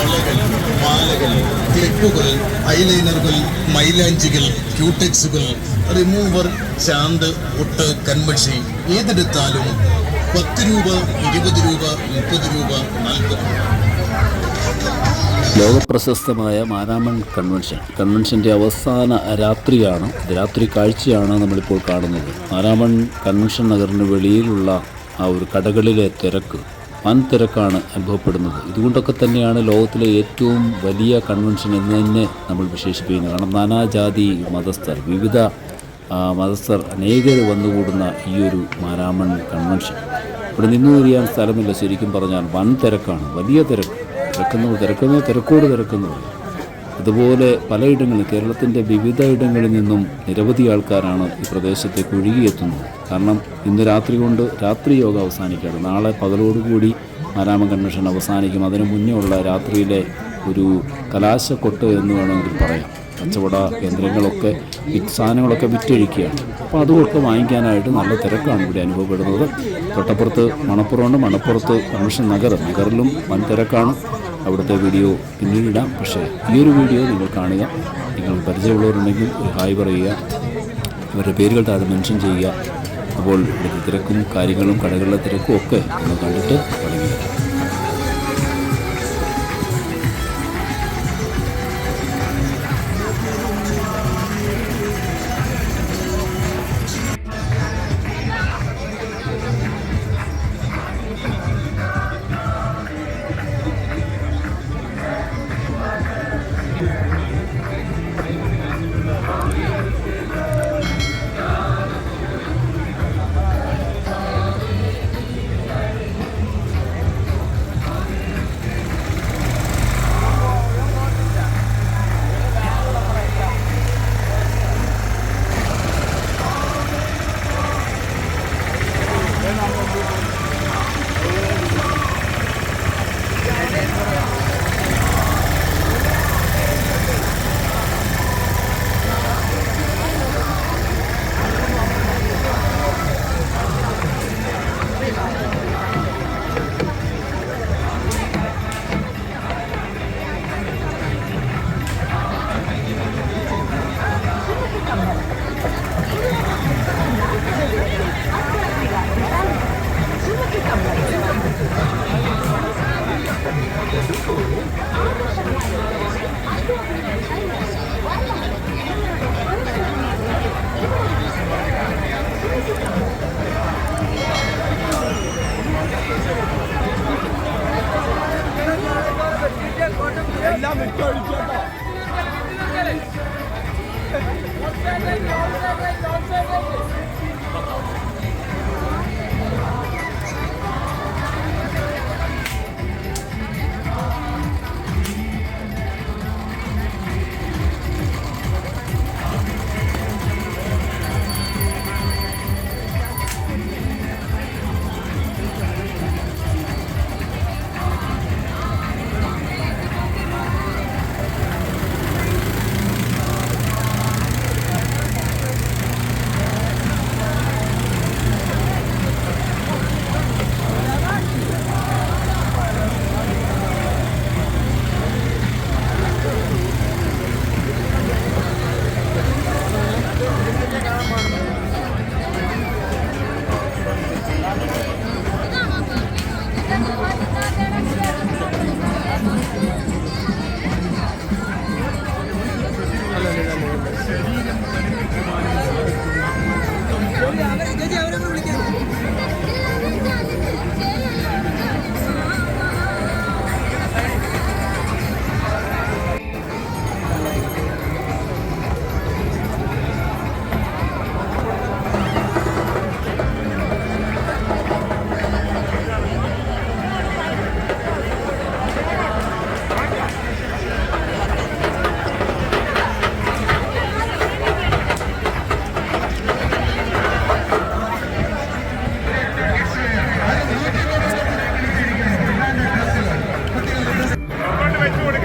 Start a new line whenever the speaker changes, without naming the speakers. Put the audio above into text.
വളകൾ, മാലകൾ, ക്ലിപ്പുകൾ, ഐലൈനറുകൾ, മൈലാഞ്ചികൾ, ക്യൂടെക്സുകൾ, റിമൂവർ, ചാന്ത്, ഒട്ട്, കൺമഷി ഏതെടുത്താലും 10 രൂപ, 20 രൂപ, 30 രൂപ, 40 രൂപ.
ലോകപ്രശസ്തമായ മാരാമൺ കൺവെൻഷൻ്റെ അവസാന രാത്രിയാണ്, രാത്രി കാഴ്ചയാണ് നമ്മളിപ്പോൾ കാണുന്നത്. മാരാമൺ കൺവെൻഷൻ നഗറിന് വെളിയിലുള്ള ആ ഒരു കടകളിലെ തിരക്ക്, വൻ തിരക്കാണ് അനുഭവപ്പെടുന്നത്. ഇതുകൊണ്ടൊക്കെ തന്നെയാണ് ലോകത്തിലെ ഏറ്റവും വലിയ കൺവെൻഷൻ എന്ന് തന്നെ നമ്മൾ വിശേഷിപ്പിക്കുന്നത്. കാരണം നാനാജാതി മതസ്ഥർ, വിവിധ മതസ്ഥർ അനേകർ വന്നുകൂടുന്ന ഈ ഒരു മാരാമൺ കൺവെൻഷൻ, ഇവിടെ നിന്നു തിരിയാൻ സ്ഥലമില്ല. ശരിക്കും പറഞ്ഞാൽ വൻ തിരക്കാണ്, വലിയ തിരക്ക്, തിരക്കോട് തിരക്കുന്നത്. അതുപോലെ പലയിടങ്ങളിൽ, കേരളത്തിൻ്റെ വിവിധ ഇടങ്ങളിൽ നിന്നും നിരവധി ആൾക്കാരാണ് ഈ പ്രദേശത്തേക്ക് ഒഴുകിയെത്തുന്നത്. കാരണം ഇന്ന് രാത്രി കൊണ്ട് രാത്രി യോഗ അവസാനിക്കുകയാണ്. നാളെ പകലോടുകൂടി മാരാമൺ കൺവെൻഷൻ അവസാനിക്കും. അതിനു മുന്നേ ഉള്ള രാത്രിയിലെ ഒരു കലാശക്കൊട്ട് എന്ന് വേണമെങ്കിൽ പറയാം. കച്ചവട കേന്ദ്രങ്ങളൊക്കെ സാധനങ്ങളൊക്കെ വിറ്റഴിക്കുകയാണ്. അപ്പോൾ അതുമൊക്കെ വാങ്ങിക്കാനായിട്ട് നല്ല തിരക്കാണ് ഇവിടെ അനുഭവപ്പെടുന്നത്. തൊട്ടപ്പുറത്ത് മണപ്പുറമുണ്ട്. മണപ്പുറത്ത് കൺവെൻഷൻ നഗറിലും വൻ തിരക്കാണ്. അവിടുത്തെ വീഡിയോ പിന്നീട് ഇടാം. പക്ഷേ ഈ ഒരു വീഡിയോ നിങ്ങൾ കാണുക. നിങ്ങൾ പരിചയമുള്ളവരുണ്ടെങ്കിൽ ഒരു ഹായ് പറയുക, അവരുടെ പേരുകൾ താഴെ മെൻഷൻ ചെയ്യുക. അപ്പോൾ ഇവിടുത്തെ തിരക്കും കാര്യങ്ങളും കടകളിലെ തിരക്കും ഒക്കെ ഒന്ന് കണ്ടിട്ട് തുടങ്ങി.
എല്ലാം വിട്ടൊഴിക്കട്ടോ. വെച്ചുകൊടുക്കുക.